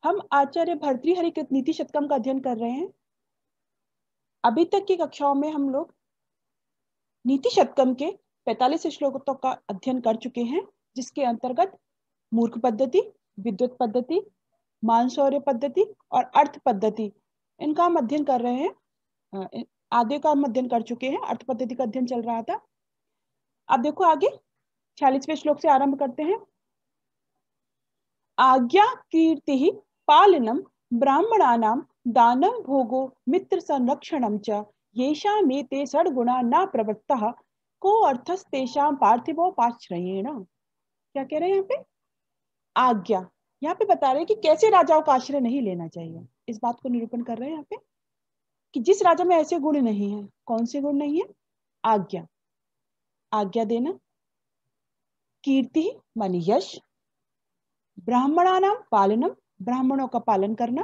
हम आचार्य भर्तृहरि कृत नीति शतकम का अध्ययन कर रहे हैं। अभी तक की कक्षाओं में हम लोग नीति शतकम के 45 श्लोकों का अध्ययन कर चुके हैं, जिसके अंतर्गत मूर्ख पद्धति, विद्युत पद्धति, मानसौर्य पद्धति और अर्थ पद्धति, इनका हम अध्ययन कर रहे हैं। आगे का हम अध्ययन कर चुके हैं, अर्थ पद्धति का अध्ययन चल रहा था। अब देखो आगे 46वें श्लोक से आरंभ करते हैं। आज्ञा कीर्ति पालनम ब्राह्मणानां दानम भोगो मित्र संरक्षणम च येषामेते षड्गुणा न प्रवृत्तः को अर्थस्तेषां पार्थिवोपाश्रयेण। क्या कह रहे हैं यहाँ पे? आज्ञा, यहाँ पे बता रहे हैं कि कैसे राजाओं का आश्रय नहीं लेना चाहिए। इस बात को निरूपण कर रहे हैं यहाँ पे कि जिस राजा में ऐसे गुण नहीं है। कौन से गुण नहीं है? आज्ञा, आज्ञा देना, कीर्ति मानी यश, ब्राह्मणानां पालनम, ब्राह्मणों का पालन करना,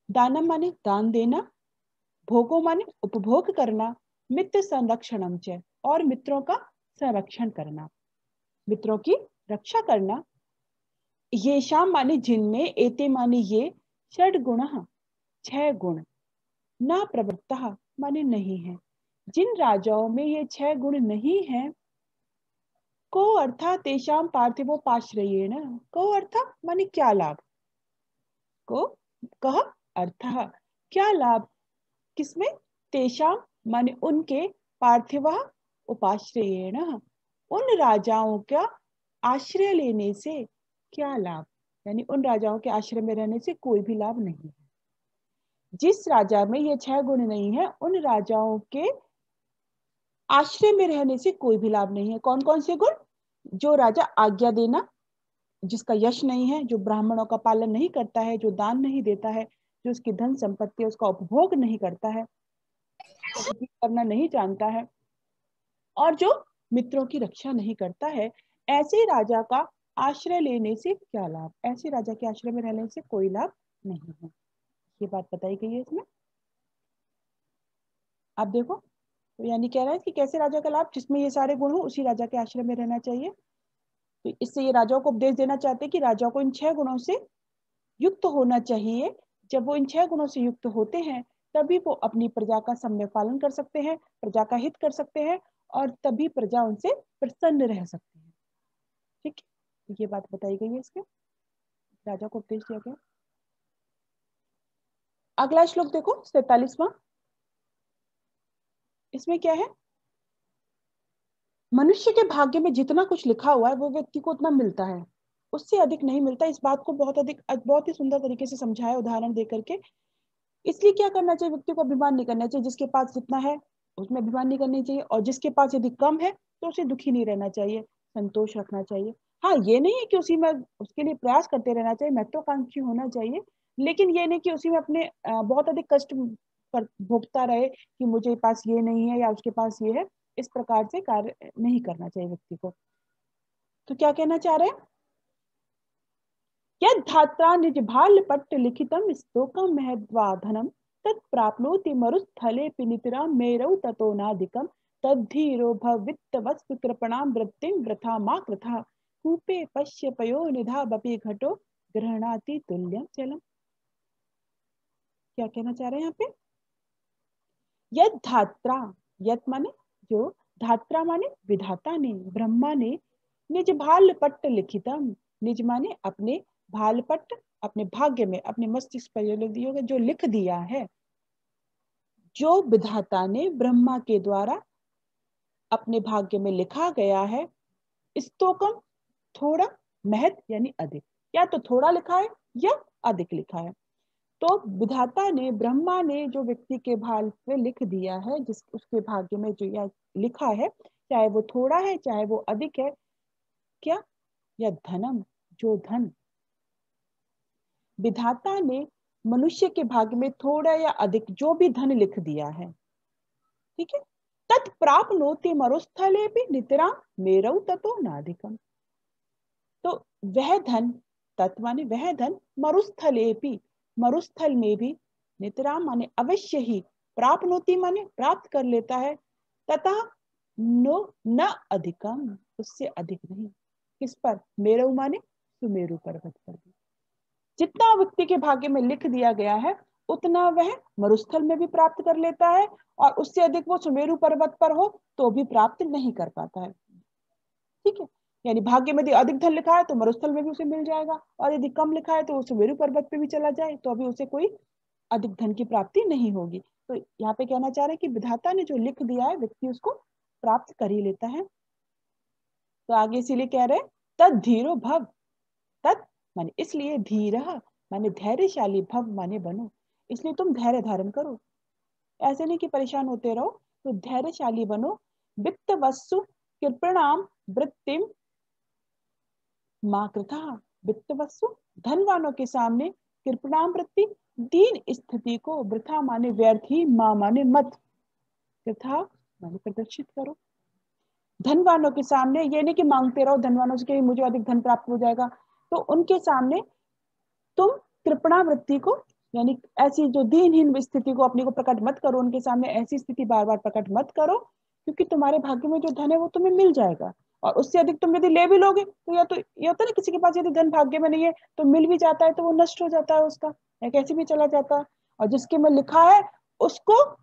दानम माने दान देना, भोगो माने उपभोग करना, मित्र संरक्षणम च, और मित्रों का संरक्षण करना, मित्रों की रक्षा करना। ये शाम माने जिनमें, एते माने ये, षड गुण 6 गुण, ना प्रवृत्तः माने नहीं है, जिन राजाओं में ये 6 गुण नहीं है, को अर्थात तेषां पार्थिवोपाश्रयेण, को अर्थात माने क्या लाभ, को कह अर्थः क्या लाभ, किसमें? तेषां माने उनके, पार्थिव उपाश्रयेण उन राजाओं का आश्रय लेने से क्या लाभ, यानी उन राजाओं के आश्रय में रहने से कोई भी लाभ नहीं है। जिस राजा में ये 6 गुण नहीं है, उन राजाओं के आश्रय में रहने से कोई भी लाभ नहीं है। कौन कौन से गुण? जो राजा आज्ञा देना, जिसका यश नहीं है, जो ब्राह्मणों का पालन नहीं करता है, जो दान नहीं देता है, जो उसकी धन संपत्ति उसका उपभोग नहीं करता है, करना नहीं जानता है, और जो मित्रों की रक्षा नहीं करता है, ऐसे राजा का आश्रय लेने से क्या लाभ, ऐसे राजा के आश्रय में रहने से कोई लाभ नहीं है। ये बात बताई गई है इसमें। आप देखो, तो यानी कह रहा है कि कैसे राजा का लाभ, जिसमें ये सारे गुण हो उसी राजा के आश्रय में रहना चाहिए। तो इससे ये राजाओं को उपदेश देना चाहते हैं कि राजाओं को इन 6 गुणों से युक्त होना चाहिए। जब वो इन 6 गुणों से युक्त होते हैं, तभी वो अपनी प्रजा का सम्यक पालन कर सकते हैं, प्रजा का हित कर सकते हैं, और तभी प्रजा उनसे प्रसन्न रह सकती है। ठीक है, ये बात बताई गई है इसके, राजा को उपदेश दिया गया। अगला श्लोक देखो 47वां। इसमें क्या है? मनुष्य के भाग्य में जितना कुछ लिखा हुआ है वो व्यक्ति को उतना मिलता है, उससे अधिक नहीं मिलता। इस बात को बहुत ही सुंदर तरीके से समझाया उदाहरण दे करके। इसलिए क्या करना चाहिए? व्यक्ति को अभिमान नहीं करना चाहिए। जिसके पास जितना है उसमें अभिमान नहीं करनी चाहिए, और जिसके पास यदि कम है तो उसे दुखी नहीं रहना चाहिए, संतोष रखना चाहिए। हाँ, ये नहीं है कि उसी में उसके लिए प्रयास करते रहना चाहिए, महत्वाकांक्षी होना चाहिए, लेकिन ये नहीं कि उसी में अपने बहुत अधिक कष्ट भोगता रहे कि मुझे पास ये नहीं है या उसके पास ये है। इस प्रकार से कार्य नहीं करना चाहिए व्यक्ति को। तो क्या कहना चाह रहे हैं? यद धात्रा निज भाल पट्ट लिखितम स्तोकम महद्वाधनम तत् प्राप्नोति मरुस्थले पिनितराम मेरौ ततो नाधिकम तद्धीरो भवित्त वस्तु कृपणाम वृत्तिम वृथा मा कृथा कूपे पश्य पयो निधा बपि घटो ग्रहणाति तुल्यम जलम। क्या कहना चाह रहे हैं यहाँ पे? यद धात्रा, यद माने जो, धात्रा माने विधाता ने, ब्रह्मा ने, निज भाल पट्ट लिखितम, निज माने अपने भालपट्ट, अपने भाग्य में, अपने मस्तिष्क पर जो लिख दिया है, जो विधाता ने ब्रह्मा के द्वारा अपने भाग्य में लिखा गया है। स्तोकम थोड़ा, महत यानी अधिक, या तो थोड़ा लिखा है या अधिक लिखा है। तो विधाता ने, ब्रह्मा ने जो व्यक्ति के भाल पे लिख दिया है, जिस उसके भाग्य में जो यह लिखा है, चाहे वो थोड़ा है चाहे वो अधिक है, क्या? या धनम, जो धन विधाता ने मनुष्य के भाग्य में थोड़ा या अधिक जो भी धन लिख दिया है, ठीक है, तत्प्राप्नोति मरुस्थले भी नितराम मेरौ ततो नाधिकम। तो वह धन, तत् माने वह धन, मरुस्थले भी, मरुस्थल में भी, नितराम माने अवश्य ही, प्राप्नोति माने प्राप्त कर लेता है, तथा नो न अधिकम, उससे अधिक नहीं। किस पर? मेरु माने सुमेरु पर्वत पर भी। जितना व्यक्ति के भाग्य में लिख दिया गया है उतना वह मरुस्थल में भी प्राप्त कर लेता है, और उससे अधिक वो सुमेरु पर्वत पर हो तो भी प्राप्त नहीं कर पाता है। ठीक है, यानी भाग्य में यदि अधिक धन लिखा है तो मरुस्थल में भी उसे मिल जाएगा, और यदि कम लिखा है तो वो सुमेरु पर्वत पे भी चला जाए तो अभी उसे कोई अधिक धन की प्राप्ति नहीं होगी। तो यहाँ पे कहना चाह रहे हैं कि विधाता ने जो लिख दिया है व्यक्ति उसको प्राप्त कर ही लेता है। तो आगे इसीलिए कह रहे हैं तद धीरो भव, तत् माने इसलिए, धीर माने धैर्यशाली, भव माने बनो, इसलिए तुम धैर्य धारण करो, ऐसे नहीं कि परेशान होते रहो, तो धैर्यशाली बनो। वित्त वस्तु कृपणाम वृत्तिम माँ कृथा, वित्त वस्तु धनवानों के सामने, कृपणाम वृत्ति दीन स्थिति को, वृथा माने व्यर्थ ही, माँ माने मत, कृथा माने प्रदर्शित करो। धनवानों के सामने, ये नहीं कि मांगते रहो धनवानों से कि मुझे अधिक धन प्राप्त हो जाएगा, तो उनके सामने तुम कृपणा वृत्ति को, यानी ऐसी जो दीनहीन स्थिति को अपनी को प्रकट मत करो, उनके सामने ऐसी स्थिति बार बार प्रकट मत करो, क्योंकि तुम्हारे भाग्य में जो धन है वो तुम्हें मिल जाएगा, और उससे अधिक तुम यदि ले भी लोगे तो या तो ये होता है ना, किसी के पास यदि धन भाग्य में नहीं है तो मिल भी जाता है तो वो नष्ट हो जाता है उसका, या कैसे भी चला जाता है, और जिसके में लिखा है उसको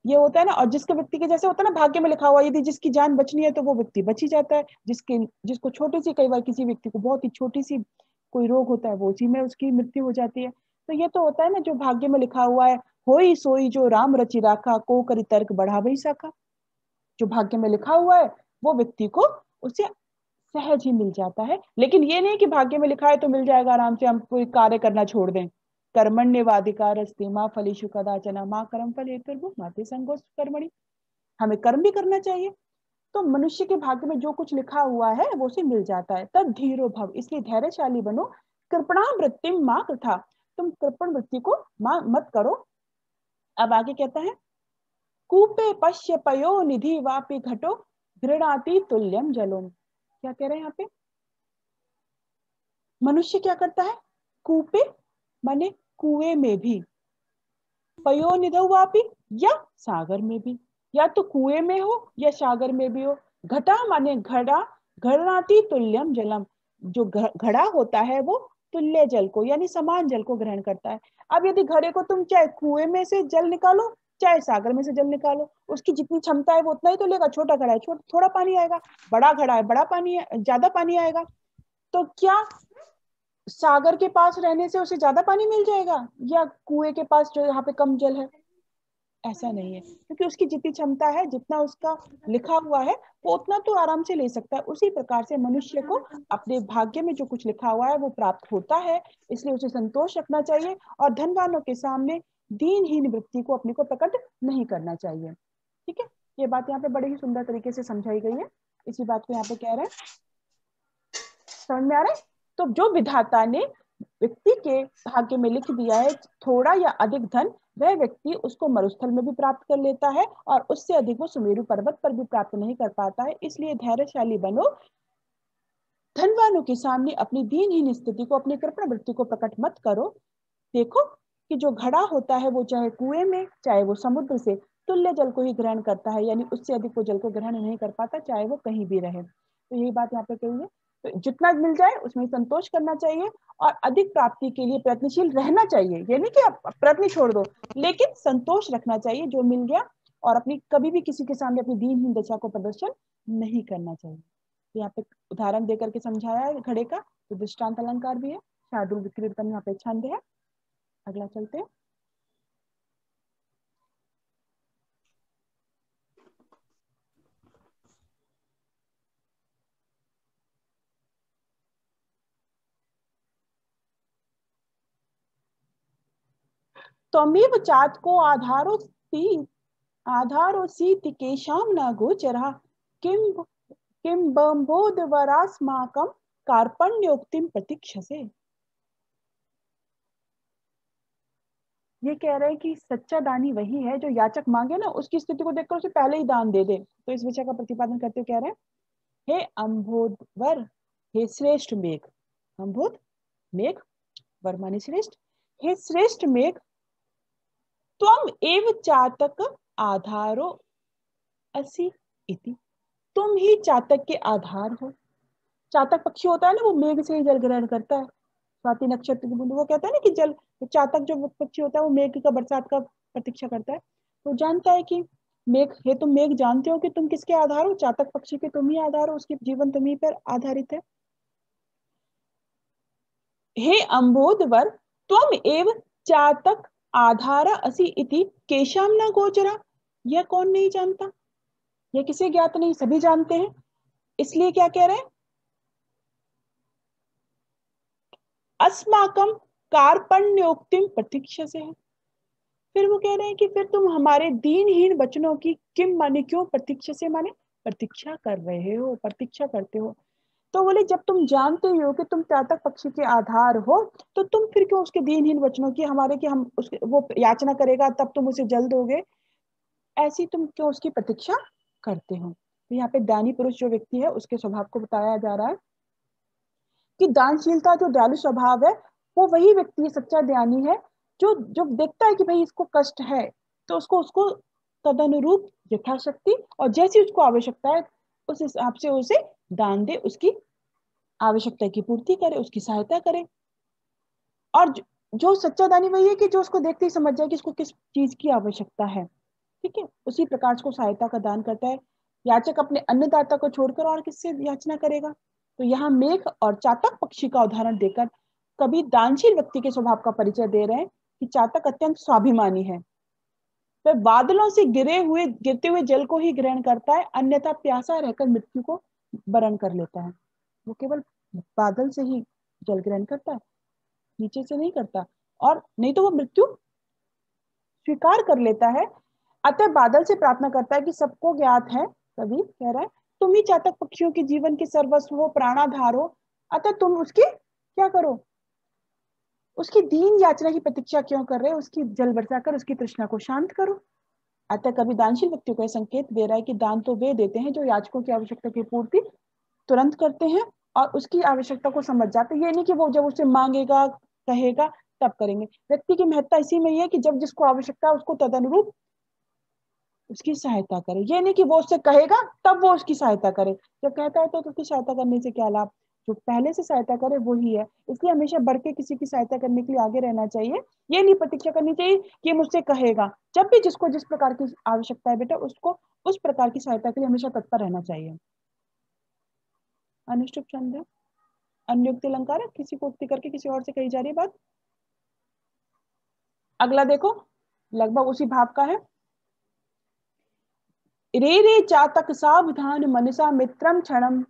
ये होता है ना, और जिसके व्यक्ति के जैसे होता है ना भाग्य में लिखा हुआ, यदि जिसकी जान बचनी है तो वो व्यक्ति बच ही जाता है, जिसको छोटी सी, कई बार किसी व्यक्ति को बहुत ही छोटी सी कोई रोग होता है वो उसी में उसकी मृत्यु हो जाती है। तो ये तो होता है ना जो भाग्य में लिखा हुआ है, होई सोई जो राम रचि राखा, को करी तर्क बढ़ा वही शाखा, जो भाग्य में लिखा हुआ है वो व्यक्ति को उसे सहज ही मिल जाता है। लेकिन ये नहीं कि भाग्य में लिखा है तो मिल जाएगा आराम से, हम कोई कार्य करना छोड़ दें। कर्मण्येवाधिकारस्ते माँ फलेषु कदाचन माँ कर्म फल हेतुर्भुः माते संगोष्ठ कर्मणि, हमें कर्म भी करना चाहिए। तो मनुष्य के भाग्य में जो कुछ लिखा हुआ है वो उसे मिल जाता है। तद धीरो भव, इसलिए धैर्यशाली बनो। कृपणा वृत्तिम माँ कृथा, तुम कृपण वृत्ति को माँ मत करो। अब आगे कहता है कूपे पश्य पयो निधि वापि घटो घृणाति तुल्यम जलोम। क्या कह रहे हैं यहाँ पे, मनुष्य क्या करता है, कूपे माने कुएं में भी, पयो निधौ वापि या सागर में भी, या तो कुएं में हो या सागर में भी हो। घटा माने घड़ा, घड़ाती तुल्यम जलम, जो घड़ा होता है वो तुल्य जल को यानी समान जल को ग्रहण करता है। अब यदि घड़े को तुम चाहे कुएं में से जल निकालो चाहे सागर में से जल निकालो, उसकी जितनी क्षमता है वो उतना ही तो लेगा। छोटा घड़ा है थोड़ा पानी आएगा, बड़ा घड़ा है बड़ा पानी है ज्यादा पानी आएगा। तो क्या सागर के पास रहने से उसे ज्यादा पानी मिल जाएगा, या कुएं के पास जो यहाँ पे कम जल है? ऐसा नहीं है, क्योंकि उसकी जितनी क्षमता है, जितना उसका लिखा हुआ है वो उतना तो आराम से ले सकता है। उसी प्रकार से मनुष्य को अपने भाग्य में जो कुछ लिखा हुआ है वो प्राप्त होता है, इसलिए उसे संतोष रखना चाहिए, और धनवानों के सामने दीनहीन वृत्ति को अपने को प्रकट नहीं करना चाहिए। ठीक है, ये बात यहाँ पे बड़े ही सुंदर तरीके से समझाई गई है। इसी बात को यहाँ पे कह रहे हैं, समझ में आ रहा है? तो जो विधाता ने व्यक्ति के भाग्य में लिख दिया है थोड़ा या अधिक धन, वह व्यक्ति उसको मरुस्थल में भी प्राप्त कर लेता है, और उससे अधिक वो सुमेरु पर्वत पर भी प्राप्त नहीं कर पाता है। इसलिए धैर्यशाली बनो, धनवानों के सामने अपनी दीनहीन स्थिति को, अपनी कृपण वृत्ति को प्रकट मत करो। देखो कि जो घड़ा होता है वो चाहे कुएं में चाहे वो समुद्र से तुल्य जल को ही ग्रहण करता है, यानी उससे अधिक वो जल को ग्रहण नहीं कर पाता, चाहे वो कहीं भी रहे। तो यही बात यहाँ पे कही है। तो जितना मिल जाए उसमें संतोष करना चाहिए, और अधिक प्राप्ति के लिए प्रयत्नशील रहना चाहिए। ये नहीं कि आप प्रयत्न छोड़ दो, लेकिन संतोष रखना चाहिए जो मिल गया, और अपनी कभी भी किसी के सामने अपनी दीनहीन दशा को प्रदर्शन नहीं करना चाहिए। तो यहाँ पे उदाहरण देकर के समझाया है घड़े का, तो दृष्टांत अलंकार भी है, शार्दुल विक्रीतम यहाँ पे छंद है। अगला चलते हैं। त्वमेव चातको आधारो सीति केशाम न गोचरः किम किम बंबोधवरास्माकं कार्पण्योक्तिम प्रतीक्षसे। ये कह रहे हैं कि सच्चा दानी वही है जो याचक मांगे ना उसकी स्थिति को देखकर उसे पहले ही दान दे दे। तो इस विषय का प्रतिपादन करते हुए कह रहे हैं, हे अम्भोधवर, हे श्रेष्ठ मेघ, अम्भोध मेघ, वर माने श्रेष्ठ, हे श्रेष्ठ मेघ, त्वम एव चातक आधारो असि इति, तुम ही चातक के आधार हो। चातक पक्षी होता है ना, वो मेघ से ही जल ग्रहण करता है, स्वाति नक्षत्र की बूंद, वो कहता है ना कि जल, चातक जो पक्षी होता है वो मेघ का, बरसात का प्रतीक्षा करता है। वो जानता है कि मेघ है, तुम मेघ जानते हो कि तुम किसके आधार हो, चातक पक्षी के तुम ही आधार हो, उसकी जीवन तुम्ही पर आधारित है। हे अम्बोधवर त्वम एव चातक आधार असि इति केशाम न गोचरा। यह कौन नहीं जानता, यह किसे ज्ञात नहीं, सभी जानते हैं। इसलिए क्या कह रहे हैं, अस्माकम कार्पण्योक्तिम प्रतीक्षा से है। फिर वो कह रहे हैं कि फिर तुम हमारे दीनहीन वचनों की किम माने क्यों प्रतीक्षा से, माने प्रतीक्षा कर रहे हो, प्रतीक्षा करते हो। तो बोले जब तुम जानते हो कि तुम चातक पक्षी के आधार हो, तो तुम फिर क्यों उसके दीनहीन वचनों की, हमारे कि हम उसके वो याचना करेगा तब तुम उसे जल दोगे, ऐसी तुम क्यों उसकी प्रतीक्षा करते हो। तो यहाँ पे दानी पुरुष जो व्यक्ति है उसके स्वभाव को बताया जा रहा है कि दानशीलता जो दयालु स्वभाव है, वो वही व्यक्ति सच्चा ज्ञानी है जो जो देखता है कि भाई इसको कष्ट है, तो उसको उसको तदनुरूप यथाशक्ति और जैसी उसको आवश्यकता है उस हिसाब से उसे दान दे, उसकी आवश्यकता की पूर्ति करे, उसकी सहायता करे। और जो सच्चा दानी वही है कि जो उसको देखते ही समझ जाए कि इसको किस चीज की आवश्यकता है, ठीक है, उसी प्रकार उसको सहायता का दान करता है। याचक अपने अन्नदाता को छोड़कर और किससे याचना करेगा। तो यहाँ मेघ और चातक पक्षी का उदाहरण देकर कभी दानशील व्यक्ति के स्वभाव का परिचय दे रहे हैं कि चातक अत्यंत स्वाभिमानी है, वह बादलों से गिरते हुए जल को ही ग्रहण करता है, अन्यथा प्यासा रहकर मृत्यु को वरण कर लेता है। वो केवल बादल से ही जल ग्रहण करता है, नीचे से नहीं करता, और नहीं तो वो मृत्यु स्वीकार कर लेता है। अतः बादल से प्रार्थना करता है कि सबको ज्ञात है, कवि कह रहा है तुम ही चातक पक्षियों के जीवन के सर्वस्व हो, प्राणाधार हो, अतः तुम उसकी क्या करो, उसकी दीन याचना की प्रतीक्षा क्यों कर रहे हो, उसकी जल बरसा कर उसकी तृष्णा को शांत करो। अतः कभी दानशील व्यक्ति को संकेत दे रहा है कि दान तो वे देते हैं जो याचकों की आवश्यकता की पूर्ति तुरंत करते हैं और उसकी आवश्यकता को समझ जाते हैं। ये नहीं कि वो जब उसे मांगेगा कहेगा तब करेंगे। व्यक्ति की महत्ता इसी में ही है कि जब जिसको आवश्यकता है उसको तदनुरूप उसकी सहायता करे, ये नहीं कि वो उससे कहेगा तब वो उसकी सहायता करे, जब कहता है तो उसकी सहायता करने से क्या लाभ, जो पहले से सहायता करे वो ही है। इसलिए हमेशा बढ़ के किसी की सहायता करने के लिए आगे रहना चाहिए, ये नहीं प्रतीक्षा करनी चाहिए कि मुझसे कहेगा। जब भी जिसको जिस प्रकार की आवश्यकता है बेटा उसको उस प्रकार की सहायता के लिए हमेशा तत्पर रहना चाहिए। अनुष्टुप छंद है, अन्योक्ति अलंकार है, किसी को उक्ति करके किसी और से कही जा रही है बात। अगला देखो लगभग उसी भाव का है, रे रे चातक सावधान मनसा मित्रम क्षणम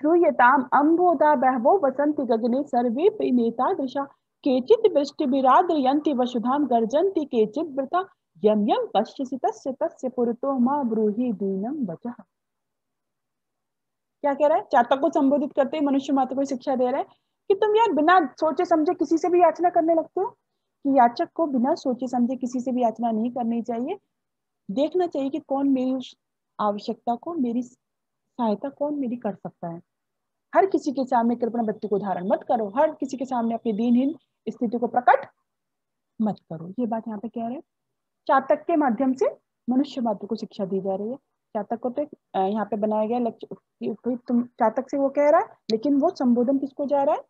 श्रूयताम अम्बोधा बहवो वसंति गगने सर्वे प्रणेता दृशा केचित् वृष्टि विराद्रयन्ति वसुधाम गर्जन्ति केचित् वृथा यम यम पश्यसि तस्य तस्य पुरतो मा ब्रूहि दीनम वचः। क्या कह रहा है, चातक को संबोधित करते ही मनुष्य मात्र को शिक्षा दे रहा है कि तुम यार बिना सोचे समझे किसी से भी याचना करने लगते हो, कि याचक को बिना सोचे समझे किसी से भी याचना नहीं करनी चाहिए। देखना चाहिए कि कौन मेरी उस आवश्यकता को, मेरी सहायता कौन मेरी कर सकता है। हर किसी के सामने कृपण वृत्ति को धारण मत करो, हर किसी के सामने अपनी दीनहीन स्थिति को प्रकट मत करो। ये बात यहाँ पे कह रहे हैं, चातक के माध्यम से मनुष्य मात्र को शिक्षा दी जा रही है। चातक को तो यहाँ पे बनाया गया लक्ष्य, तुम चातक से वो कह रहा है, लेकिन वो संबोधन किसको जा रहा है,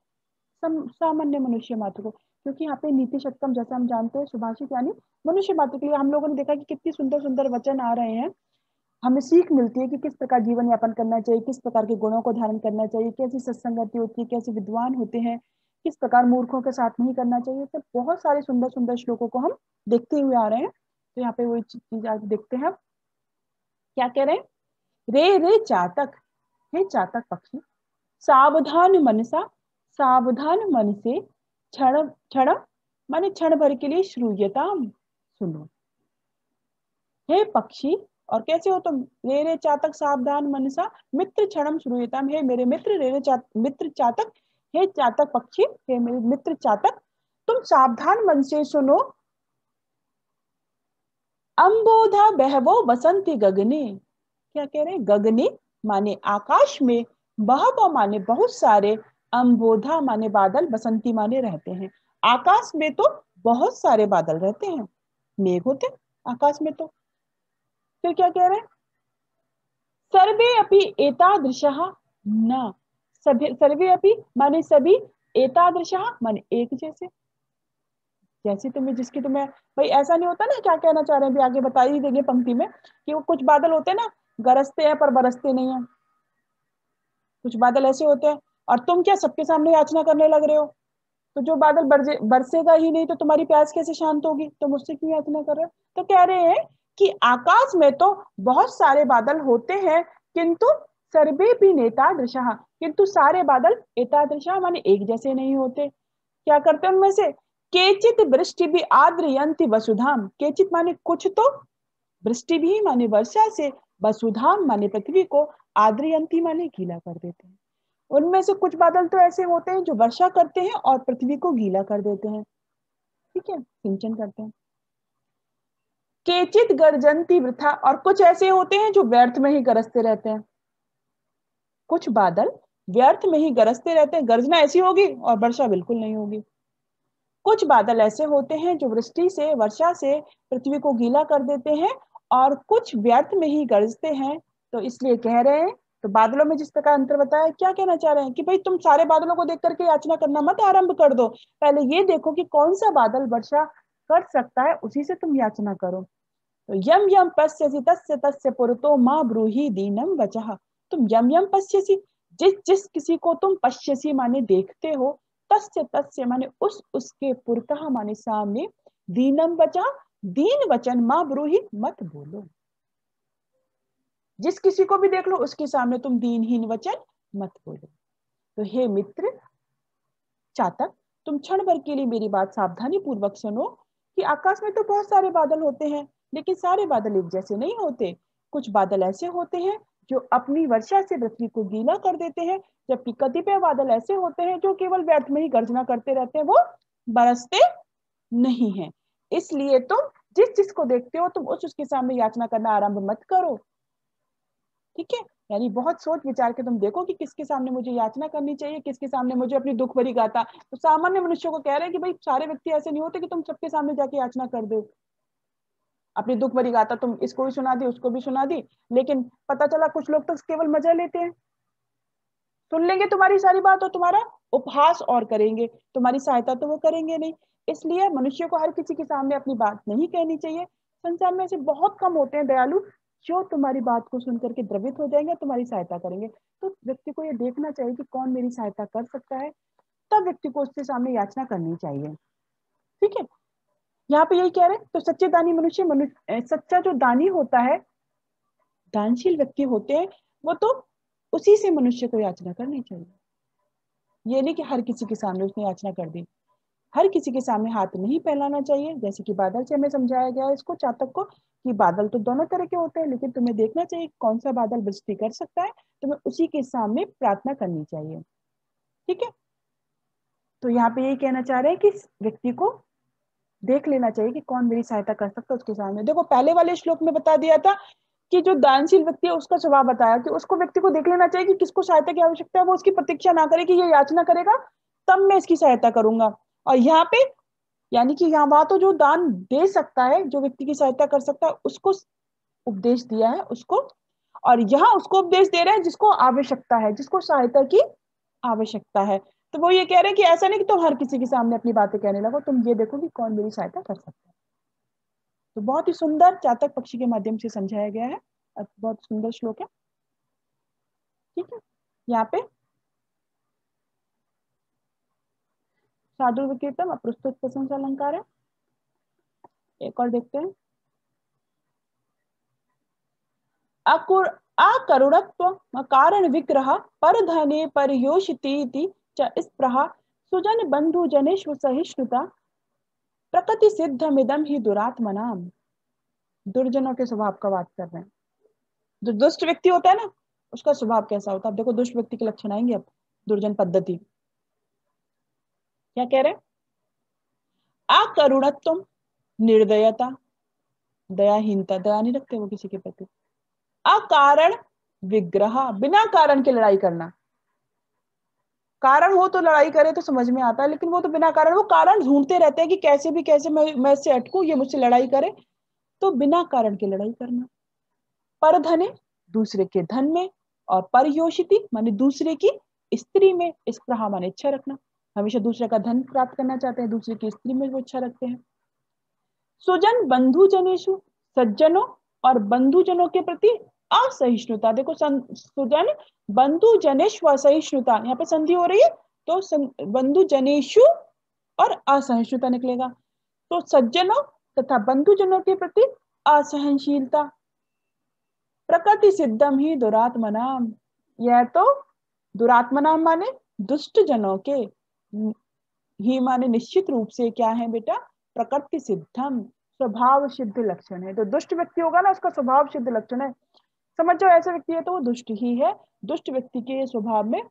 सामान्य मनुष्य मात्र को, क्योंकि यहाँ पे नीति शतकम जैसा हम जानते हैं सुभाषित यानी मनुष्य मात्र के लिए। हम लोगों ने देखा कि कितनी सुंदर सुंदर वचन आ रहे हैं, हमें सीख मिलती है कि किस प्रकार जीवन यापन करना चाहिए, किस प्रकार के गुणों को धारण करना चाहिए, कैसी सत्संगति होती है, कैसे विद्वान होते हैं, किस प्रकार मूर्खों के साथ नहीं करना चाहिए। तो बहुत सारे सुंदर सुंदर श्लोकों को हम देखते हुए आ रहे हैं। तो यहाँ पे वही चीज आज देखते हैं, क्या कह रहे हैं, रे रे चातक, हे चातक पक्षी, सावधान मनसा, सावधान मन से, क्षण क्षण माने क्षण भर के लिए श्रूयता सुनो। हे पक्षी, और कैसे हो तुम, रे रे चातक सावधान मनसा मित्र क्षणम श्रूयताम, हे मेरे मित्र, रे रे मित्र चातक, हे चातक पक्षी, हे मेरे मित्र चातक, तुम सावधान मन से सुनो। अम्बोधा बहवो बसंती गगने, क्या कह रहे हैं, गगने माने आकाश में, बहवो माने बहुत सारे, अम्बोधा माने बादल, बसंती माने रहते हैं। आकाश में तो बहुत सारे बादल रहते हैं, मेघ होते आकाश में। तो फिर क्या कह रहे हैं, सर्वे अपि एतादृशः न, सभी सर्वे अपि माने सभी, एतादृशः माने एक जैसे, जैसे तुम्हें जिसकी तुम्हें, भाई ऐसा नहीं होता ना, क्या कहना चाह रहे हैं अभी आगे बता ही देंगे पंक्ति में, कि वो कुछ बादल होते हैं ना, गरजते हैं पर बरसते नहीं है, कुछ बादल ऐसे होते हैं, और तुम क्या सबके सामने याचना करने लग रहे हो, तो जो बादल बरसेगा ही नहीं तो तुम्हारी प्यास कैसे शांत होगी, तुम उससे क्यों याचना कर रहे हो। तो कह रहे हैं कि आकाश में तो बहुत सारे बादल होते हैं, किंतु सर्वे भी नेतादृशः, किंतु सारे बादल एतादृशः माने एक जैसे नहीं होते। क्या करते हैं उनमें से, केचित वृष्टि भी आद्रयंती वसुधाम, केचित माने कुछ, तो वृष्टि भी माने वर्षा से, वसुधाम माने पृथ्वी को, आद्रयंती माने गीला कर देते हैं। उनमें से कुछ बादल तो ऐसे होते हैं जो वर्षा करते हैं और पृथ्वी को गीला कर देते हैं, ठीक है, सिंचन करते हैं। केचित गर्जंती वृथा, और कुछ ऐसे होते हैं जो व्यर्थ में ही गरजते रहते हैं, कुछ बादल व्यर्थ में ही गरजते रहते हैं, गर्जना ऐसी होगी और वर्षा बिल्कुल नहीं होगी। कुछ बादल ऐसे होते हैं जो वृष्टि से, वर्षा से पृथ्वी को गीला कर देते हैं, और कुछ व्यर्थ में ही गरजते हैं। तो इसलिए कह रहे हैं, तो बादलों में जिस प्रकार अंतर बताया, क्या कहना चाह रहे हैं कि भाई तुम सारे बादलों को देख करके याचना करना मत आरंभ कर दो, पहले ये देखो कि कौन सा बादल वर्षा कर सकता है, उसी से तुम याचना करो। तो यम यम पश्यसि तस्य तस्य पुरतो मां ब्रूहि दीनम वचः, तुम यम यम पश्यसि, जिस जिस किसी को तुम पश्यसि माने देखते हो, तस्य तस्य माने उस उसके पुरतः माने सामने, दीनम वचः दीन वचन, मां ब्रूहि मत बोलो, जिस किसी को भी देख लो उसके सामने तुम दीनहीन वचन मत बोलो। तो हे मित्र चातक, तुम क्षण भर के लिए मेरी बात सावधानी पूर्वक सुनो, कि आकाश में तो बहुत सारे बादल होते हैं, लेकिन सारे बादल एक जैसे नहीं होते। कुछ बादल ऐसे होते हैं जो अपनी वर्षा से पृथ्वी को गीला कर देते हैं, जबकि कतिपय बादल ऐसे होते हैं जो केवल व्यर्थ में ही गर्जना करते रहते हैं, वो बरसते नहीं है। इसलिए तुम जिस जिसको देखते हो तुम उस उसके सामने याचना करना आरंभ मत करो, ठीक है। यानी बहुत सोच विचार के तुम देखो कि किसके सामने मुझे याचना करनी चाहिए, किसके सामने मुझे अपनी दुख भरी गाथा। तो सामान्य मनुष्यों को कह रहे हैं कि भाई सारे व्यक्ति ऐसे नहीं होते कि तुम सबके सामने जाके याचना कर दो, अपनी दुख भरी गाथा तुम इसको भी सुना दी उसको भी सुना दी। लेकिन पता चला कुछ लोग तो केवल मजा लेते हैं, सुन लेंगे तुम्हारी सारी बात और तुम्हारा उपहास और करेंगे, तुम्हारी सहायता तो वो करेंगे नहीं। इसलिए मनुष्य को हर किसी के सामने अपनी बात नहीं कहनी चाहिए। संसार में ऐसे बहुत कम होते हैं दयालु जो तुम्हारी बात को सुन करके द्रवित हो जाएंगे, तुम्हारी सहायता करेंगे। तो व्यक्ति को ये देखना चाहिए कि कौन मेरी सहायता कर सकता है, तब व्यक्ति को उसके सामने याचना करनी चाहिए, ठीक है। यहाँ पे यही कह रहे हैं, तो सच्चे दानी मनुष्य सच्चा जो दानी होता है, दानशील व्यक्ति होते हैं, वो तो उसी से मनुष्य को याचना करनी चाहिए। ये नहीं कि हर किसी के सामने उसने याचना कर दी, हर किसी के सामने हाथ नहीं फैलाना चाहिए। जैसे कि बादल से हमें समझाया गया है इसको चातक को, कि बादल तो दोनों तरह के होते हैं, लेकिन तुम्हें देखना चाहिए कौन सा बादल वृष्टि कर सकता है, तुम्हें उसी के सामने प्रार्थना करनी चाहिए, ठीक है। तो यहाँ पे यही कहना चाह रहे हैं कि व्यक्ति को देख लेना चाहिए कि कौन मेरी सहायता कर सकता है उसके सामने। देखो पहले वाले श्लोक में बता दिया था कि जो दानशील व्यक्ति है उसका स्वभाव बताया कि उसको व्यक्ति को देख लेना चाहिए कि किसको सहायता की आवश्यकता है, वो उसकी प्रतीक्षा ना करे कि ये याचना करेगा तब मैं इसकी सहायता करूंगा। और यहाँ पे यानी कि यहाँ वहां तो जो दान दे सकता है, जो व्यक्ति की सहायता कर सकता है, उसको उपदेश दिया है उसको, और यहाँ उसको उपदेश दे रहे हैं जिसको आवश्यकता है, जिसको सहायता की आवश्यकता है। तो वो ये कह रहे हैं कि ऐसा नहीं कि तुम हर किसी के सामने अपनी बातें कहने लगो, तुम ये देखो कि कौन मेरी सहायता कर सकता है। तो बहुत ही सुंदर चातक पक्षी के माध्यम से समझाया गया है, और बहुत सुंदर श्लोक है, ठीक है। यहाँ पे साधु विकीर्तम अप्रस्तुत प्रशंसा अलंकार है, एक और देखते हैं। अकरुणत्व कारण विग्रह पर धने पर योषिति च स्प्रहा सुजन बंधु जनेश्व सहिष्णुता प्रकृति सिद्धमिदम ही दुरात्मनाम। दुर्जनों के स्वभाव का बात कर रहे हैं। जो दुष्ट व्यक्ति होता है ना, उसका स्वभाव कैसा होता है। अब देखो दुष्ट व्यक्ति के लक्षण आएंगे अब, दुर्जन पद्धति क्या कह रहे हैं। अकरुणत्व निर्दयता, दयाहीनता, दया नहीं रखते वो किसी के प्रति। अकारण विग्रह, बिना कारण के लड़ाई करना। कारण हो तो लड़ाई करे तो समझ में आता है, लेकिन वो तो बिना कारण, वो कारण ढूंढते रहते हैं कि कैसे भी कैसे मैं इससे अटकूं, ये मुझसे लड़ाई करे, तो बिना कारण के लड़ाई करना। पर धने, दूसरे के धन में, और परयोषिति माने दूसरे की स्त्री में, स्प्रहा माने इच्छा रखना। हमेशा दूसरे का धन प्राप्त करना चाहते हैं, दूसरे की स्त्री में वो इच्छा रखते हैं। सुजन बंधु जनेशु, सज्जनों और बंधुजनों के प्रति असहिष्णुता। देखो सुजन बंधु जनेशु असहिष्णुता, यहाँ पे संधि हो रही है तो बंधु जनेशु और असहिष्णुता निकलेगा। तो सज्जनों तथा बंधुजनों के प्रति असहनशीलता। प्रकृति सिद्धम ही दुरात्मनाम, यह तो दुरात्मनाम माने दुष्ट जनों के, ही माने निश्चित रूप से क्या है बेटा, प्रकृति सिद्धम, स्वभाव सिद्ध लक्षण है। तो दुष्ट व्यक्ति होगा ना, उसका स्वभाव सिद्ध लक्षण है। समझ जाओ ऐसा व्यक्ति है तो वो दुष्ट ही है। दुष्ट व्यक्ति के स्वभाव में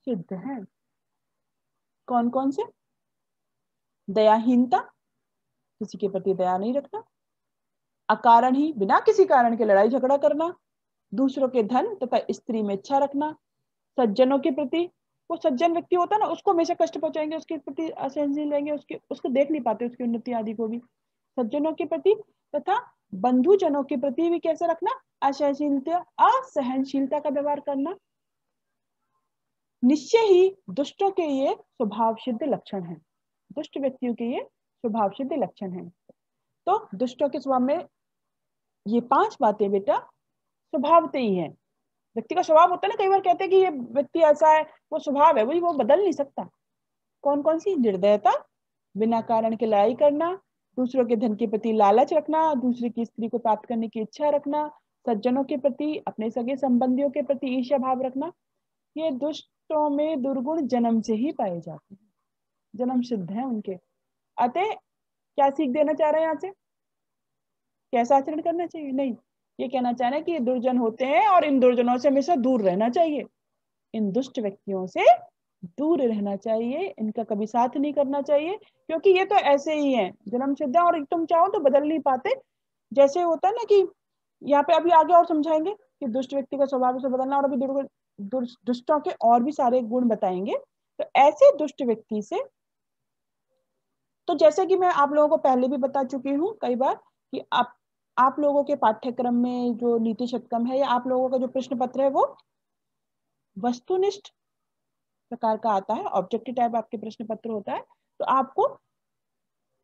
सिद्ध है कौन कौन से? दयाहीनता, किसी के प्रति दया नहीं रखना, अकारण ही बिना किसी कारण के लड़ाई झगड़ा करना, दूसरों के धन तथा स्त्री में इच्छा रखना, सज्जनों के प्रति, वो सज्जन व्यक्ति होता है ना उसको हमेशा कष्ट पहुंचाएंगे, उसके प्रति असहनशील रहेंगे, उसको देख नहीं पाते उसकी उन्नति आदि को भी, सज्जनों के प्रति, तथा बंधुजनों के प्रति भी कैसे रखना, असहनशीलता का व्यवहार करना। निश्चय ही दुष्टों के ये स्वभाव सिद्ध लक्षण है, दुष्ट व्यक्तियों के ये स्वभाव सिद्ध लक्षण है। तो दुष्टों के स्वभाव में ये 5 बातें बेटा स्वभावते ही है। व्यक्ति का स्वभाव होता है ना, कई बार कहते हैं कि ये व्यक्ति ऐसा है, वो स्वभाव है, वही वो बदल नहीं सकता। कौन कौन सी? निर्दयता, बिना कारण के लड़ाई करना, दूसरों के धन के प्रति लालच रखना, दूसरे की स्त्री को प्राप्त करने की इच्छा रखना, सज्जनों के प्रति, अपने सगे संबंधियों के प्रति ईर्ष्या भाव रखना। ये दुष्टों में दुर्गुण जन्म से ही पाए जाते हैं, जन्म सिद्ध है उनके। अतः क्या सीख देना चाह रहे हैं यहाँ से? कैसा आचरण करना चाहिए? नहीं, ये कहना चाह रहे हैं कि ये दुर्जन होते हैं और इन दुर्जनों से हमेशा दूर रहना चाहिए, इन दुष्ट व्यक्तियों से दूर रहना चाहिए, इनका कभी साथ नहीं करना चाहिए, क्योंकि ये तो ऐसे ही हैं, जन्म सिद्ध है और तुम चाहो तो बदल नहीं पाते। जैसे होता है ना कि यहाँ पे अभी आगे और समझाएंगे कि दुष्ट व्यक्ति का स्वभाव से बदलना, और अभी दुष्टों के और भी सारे गुण बताएंगे। तो ऐसे दुष्ट व्यक्ति से, तो जैसे कि मैं आप लोगों को पहले भी बता चुकी हूँ कई बार कि आप लोगों के पाठ्यक्रम में जो नीति शतकम है या आप लोगों का जो प्रश्न पत्र है वो वस्तुनिष्ठ प्रकार का आता है, ऑब्जेक्टिव टाइप आपके प्रश्न पत्र होता है। तो आपको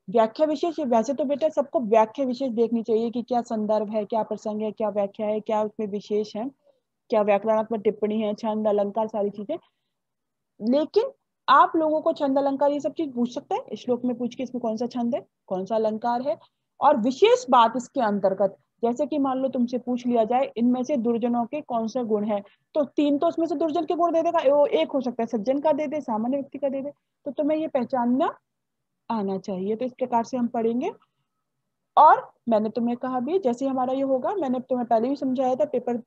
व्याख्या विशेष, वैसे तो बेटा सबको व्याख्या विशेष देखनी चाहिए कि क्या संदर्भ है, क्या प्रसंग है, क्या व्याख्या है, क्या उसमें विशेष है, क्या व्याकरणात्मक टिप्पणी है, छंद अलंकार सारी चीजें। लेकिन आप लोगों को छंद अलंकार ये सब चीज पूछ सकता है, श्लोक में पूछ के इसमें कौन सा छंद है, कौन सा अलंकार है। और विशेष बात इसके अंतर्गत, जैसे कि मान लो तुमसे पूछ लिया जाए इनमें से दुर्जनों के कौन से गुण है, तो 3 तो उसमें से दुर्जन के गुण दे देगा, वो एक हो सकता है सज्जन का दे दे, सामान्य व्यक्ति का दे दे, तो तुम्हें ये पहचानना आना चाहिए। तो इस प्रकार से हम पढ़ेंगे। और मैंने तुम्हें कहा भी जैसे हमारा ये होगा, मैंने तुम्हें पहले भी समझाया था, पेपर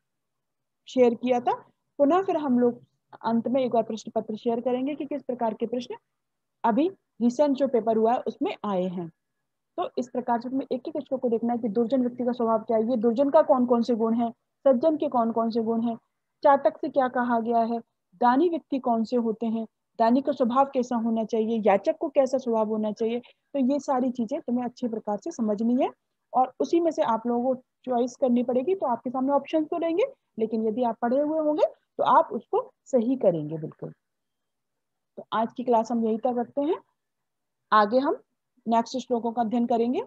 शेयर किया था, पुनः फिर हम लोग अंत में एक बार प्रश्न पत्र शेयर करेंगे कि किस प्रकार के प्रश्न अभी रिसेंट जो पेपर हुआ है उसमें आए हैं। तो इस प्रकार से तुम्हें एक एक श्लोक को देखना है कि दुर्जन व्यक्ति का स्वभाव क्या है, ये दुर्जन का कौन कौन से गुण है, सज्जन के कौन कौन से गुण है, चातक से क्या कहा गया है, दानी व्यक्ति कौन से होते हैं, दानी का स्वभाव कैसा होना चाहिए, याचक को कैसा स्वभाव होना चाहिए। तो ये सारी चीजें तुम्हें अच्छे प्रकार से समझनी है और उसी में से आप लोगों को चॉइस करनी पड़ेगी। तो आपके सामने ऑप्शन तो रहेंगे, लेकिन यदि आप पढ़े हुए होंगे तो आप उसको सही करेंगे बिल्कुल। तो आज की क्लास हम यही तक रखते हैं, आगे हम नेक्स्ट श्लोकों का अध्ययन करेंगे।